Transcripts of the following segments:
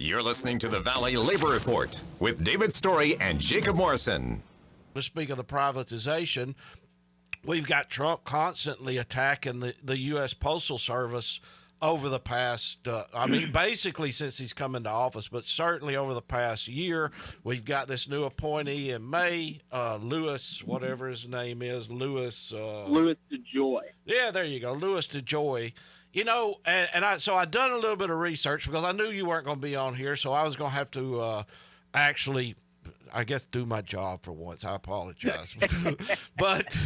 You're listening to the Valley Labor Report with David Story and Jacob Morrison. To speak of the privatization, we've got Trump constantly attacking the U.S. Postal Service over the past, basically since he's come into office, but certainly over the past year. We've got this new appointee in May, Louis, whatever his name is, Louis DeJoy. Yeah, there you go, Louis DeJoy. You know, so I done a little bit of research because I knew you weren't going to be on here, so I was going to have to actually, I guess, do my job for once. I apologize. But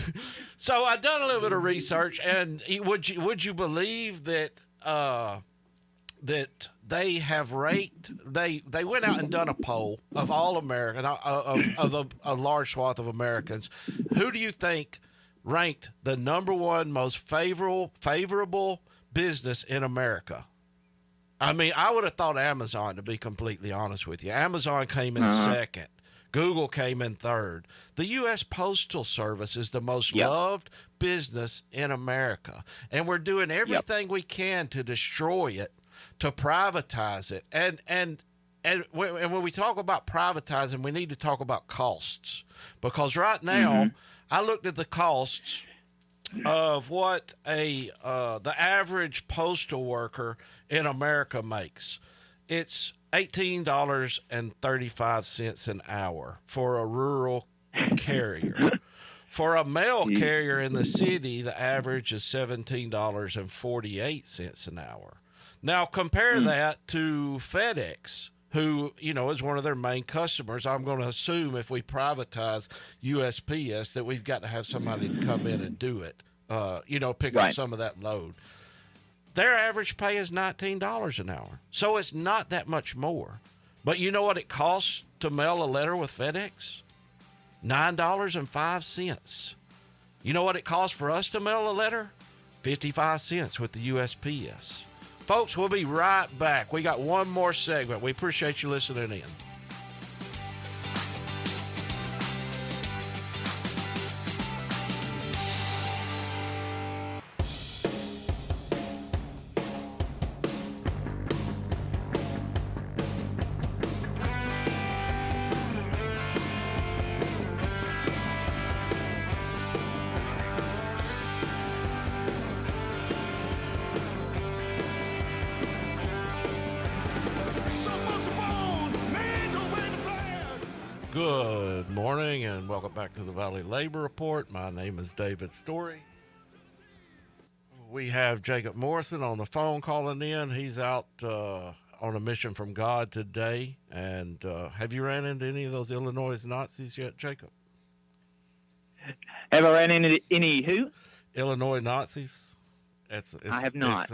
so I done a little bit of research, and would you believe that that they have ranked, they went out and done a poll of all American, of a large swath of Americans. Who do you think ranked the number one most favorable business in America? I mean, I would have thought Amazon, to be completely honest with you. Amazon came in second. Google came in third. The U.S. Postal Service is the most loved business in America. And we're doing everything we can to destroy it, to privatize it. And when we talk about privatizing, we need to talk about costs. Because right now, I looked at the costs of what the average postal worker in America makes. It's $18.35 an hour for a rural carrier. For a mail carrier in the city, the average is $17.48 an hour. Now compare that to FedEx, who, you know, is one of their main customers. I'm going to assume if we privatize USPS that we've got to have somebody to come in and do it, pick up some of that load. Their average pay is $19 an hour. So it's not that much more. But you know what it costs to mail a letter with FedEx? $9.05. You know what it costs for us to mail a letter? 55 cents with the USPS. Folks, we'll be right back. We got one more segment. We appreciate you listening in. Good morning and welcome back to the Valley Labor Report. My name is David Story. We have Jacob Morrison on the phone calling in. He's out on a mission from God today. And have you ran into any of those Illinois Nazis yet, Jacob? Have I ran into any who? Illinois Nazis. I have not.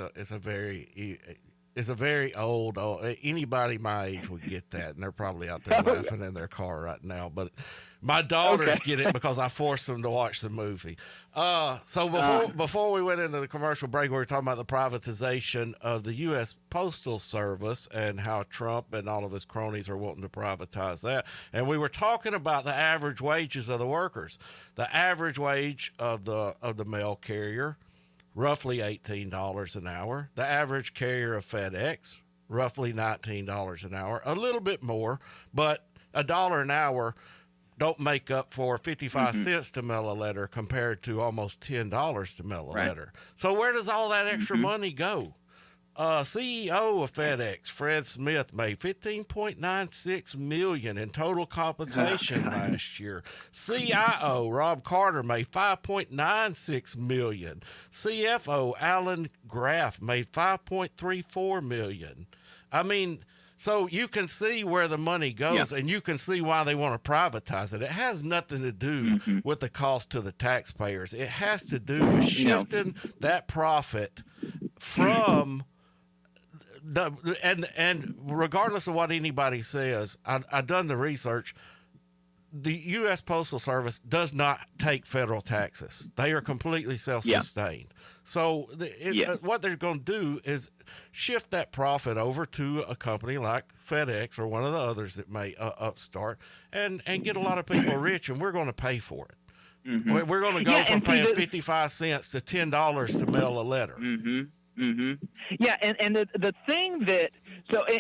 It's a very old, anybody my age would get that, and they're probably out there laughing in their car right now. But my daughters get it because I forced them to watch the movie. Before we went into the commercial break, we were talking about the privatization of the U.S. Postal Service and how Trump and all of his cronies are wanting to privatize that. And we were talking about the average wages of the workers. The average wage of the mail carrier, roughly $18 an hour. The average carrier of FedEx, roughly $19 an hour. A little bit more, but $1 an hour don't make up for 55 cents to mail a letter compared to almost $10 to mail a letter. So where does all that extra money go? CEO of FedEx, Fred Smith, made $15.96 million in total compensation last year. CIO Rob Carter made $5.96 million. CFO Alan Graff made $5.34 million. I mean, so you can see where the money goes, and you can see why they want to privatize it. It has nothing to do with the cost to the taxpayers. It has to do with shifting that profit from and regardless of what anybody says, I done the research. The U.S. Postal Service does not take federal taxes. They are completely self-sustained. So what they're going to do is shift that profit over to a company like FedEx or one of the others that may upstart and get a lot of people rich, and we're going to pay for it. We're going to go from paying 55 cents to $10 to mail a letter. Yeah, and the thing that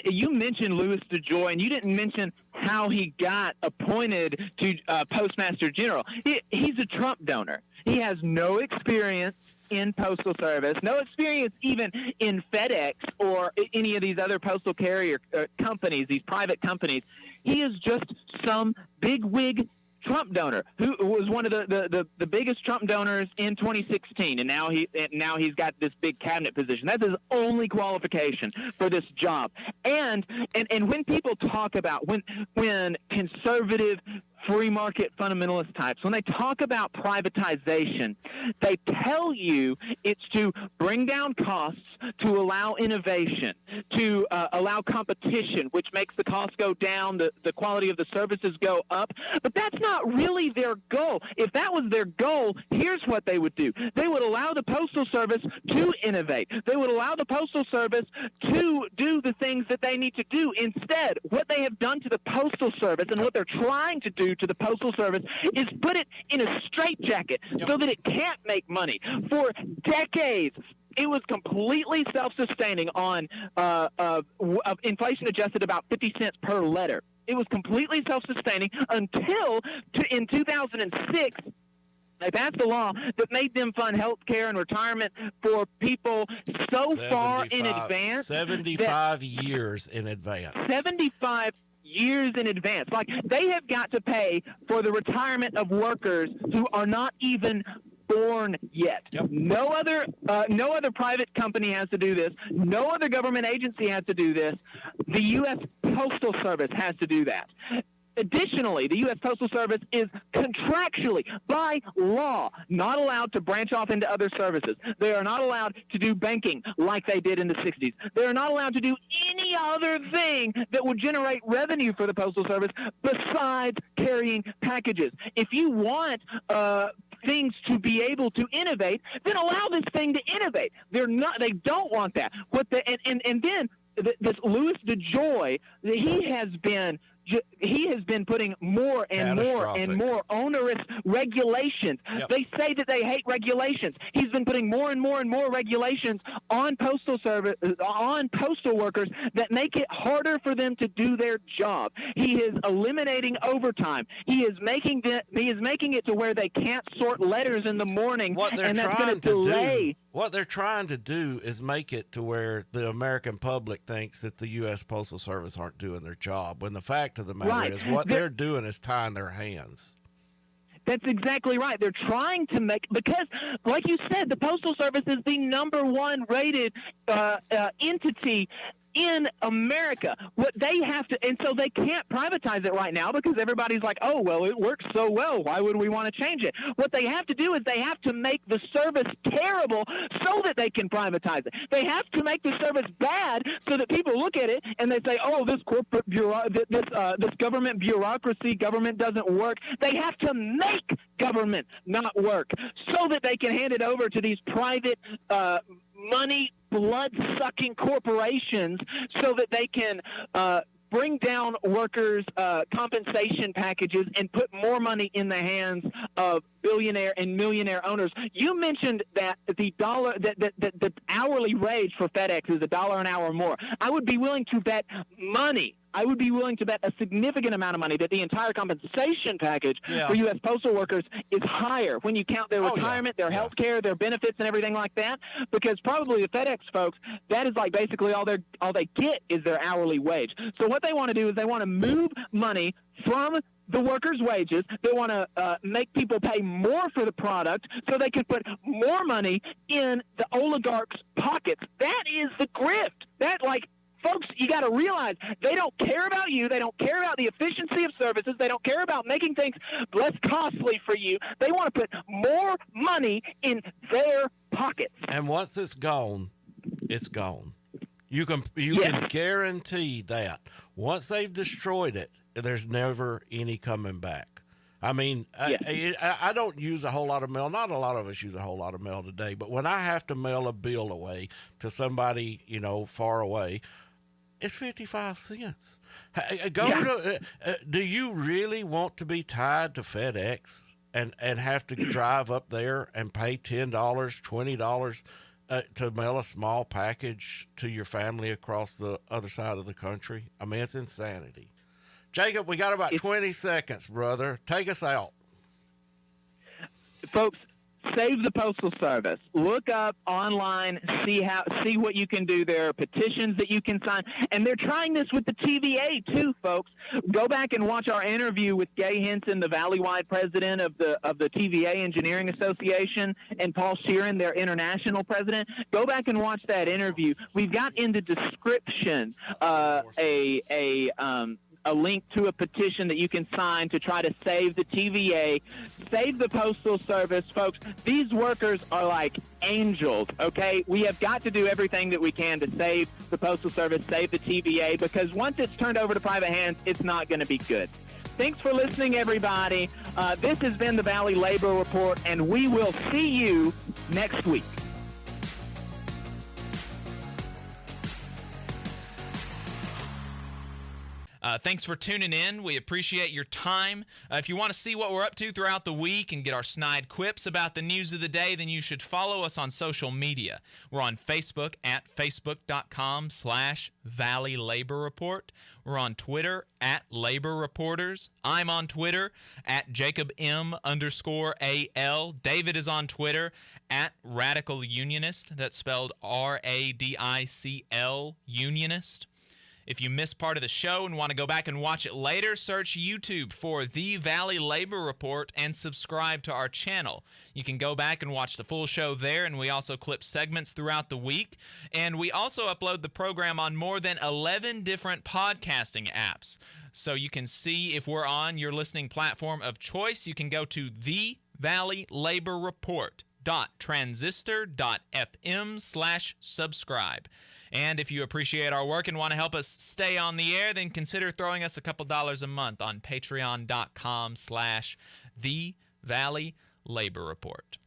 you mentioned Louis DeJoy, and you didn't mention how he got appointed to Postmaster General. He's a Trump donor. He has no experience in Postal Service, no experience even in FedEx or any of these other postal carrier companies, these private companies. He is just some bigwig Trump donor who was one of the biggest Trump donors in 2016, and now he's got this big cabinet position. That's his only qualification for this job. And when people talk about when conservative free market fundamentalist types, when they talk about privatization, they tell you it's to bring down costs, to allow innovation, to allow competition, which makes the costs go down, the quality of the services go up. But that's not really their goal. If that was their goal, here's what they would do. They would allow the Postal Service to innovate. They would allow the Postal Service to do the things that they need to do. Instead, what they have done to the Postal Service and what they're trying to do to the Postal Service is put it in a straitjacket so that it can't make money. For decades, it was completely self-sustaining on inflation adjusted about 50 cents per letter. It was completely self-sustaining until in 2006, they passed a law that made them fund health care and retirement for people so far in advance. 75 years in advance. 75 years in advance. Like, they have got to pay for the retirement of workers who are not even born yet. Yep. No other private company has to do this. No other government agency has to do this. The U.S. Postal Service has to do that. Additionally, the U.S. Postal Service is contractually, by law, not allowed to branch off into other services. They are not allowed to do banking like they did in the 60s. They are not allowed to do any other thing that would generate revenue for the Postal Service besides carrying packages. If you want things to be able to innovate, then allow this thing to innovate. They don't want that. And then this Louis DeJoy, he has been putting more and more and more onerous regulations. Yep. They say that they hate regulations. He's been putting more and more and more regulations on Postal Service, on postal workers, that make it harder for them to do their job. He is eliminating overtime. He is making it to where they can't sort letters in the morning, and that's going to delay. What they're trying to do is make it to where the American public thinks that the U.S. Postal Service aren't doing their job, when the fact of the matter is what they're doing is tying their hands. That's exactly right. They're trying to because, like you said, the Postal Service is the #1 rated entity in America. What they have to, and so they can't privatize it right now because everybody's like, oh, well, it works so well. Why would we want to change it? What they have to do is they have to make the service terrible so that they can privatize it. They have to make the service bad so that people look at it and they say, oh, this corporate this government bureaucracy, government doesn't work. They have to make government not work so that they can hand it over to these private money blood-sucking corporations so that they can bring down workers' compensation packages and put more money in the hands of billionaire and millionaire owners. You mentioned that the hourly wage for FedEx is $1 an hour more. I would be willing to bet money. I would be willing to bet a significant amount of money that the entire compensation package for U.S. postal workers is higher when you count their retirement, their health care, their benefits, and everything like that. Because probably the FedEx folks, that is like basically all they get is their hourly wage. So what they want to do is they want to move money from the workers' wages. They want to make people pay more for the product so they can put more money in the oligarchs' pockets. That is the grift. Folks, you got to realize they don't care about you. They don't care about the efficiency of services. They don't care about making things less costly for you. They want to put more money in their pockets. And once it's gone, it's gone. You can guarantee that once they've destroyed it, there's never any coming back. I mean, I don't use a whole lot of mail. Not a lot of us use a whole lot of mail today. But when I have to mail a bill away to somebody, far away, it's 55 cents. Do you really want to be tied to FedEx and have to drive up there and pay $10, $20? to mail a small package to your family across the other side of the country. I mean, it's insanity. Jacob, we got about 20 seconds, brother. Take us out. Folks, save the Postal Service. Look up online, see what you can do. There are petitions that you can sign, and they're trying this with the TVA too, folks. Go back and watch our interview with Gay Henson, the Valley-wide president of the TVA Engineering Association, and Paul Sheeran, their international president. Go back and watch that interview. We've got in the description a link to a petition that you can sign to try to save the TVA, save the Postal Service. Folks, these workers are like angels, okay? We have got to do everything that we can to save the Postal Service, save the TVA, because once it's turned over to private hands, it's not going to be good. Thanks for listening, everybody. This has been the Valley Labor Report, and we will see you next week. Thanks for tuning in. We appreciate your time. If you want to see what we're up to throughout the week and get our snide quips about the news of the day, then you should follow us on social media. We're on Facebook at facebook.com/Valley Labor Report. We're on Twitter at Labor Reporters. I'm on Twitter at JacobM_AL. David is on Twitter at Radical Unionist. That's spelled RADICL Unionist. If you missed part of the show and want to go back and watch it later, search YouTube for The Valley Labor Report and subscribe to our channel. You can go back and watch the full show there, and we also clip segments throughout the week. And we also upload the program on more than 11 different podcasting apps. So you can see if we're on your listening platform of choice. You can go to thevalleylaborreport.transistor.fm/subscribe. And if you appreciate our work and want to help us stay on the air, then consider throwing us a couple dollars a month on patreon.com/The Valley Labor Report.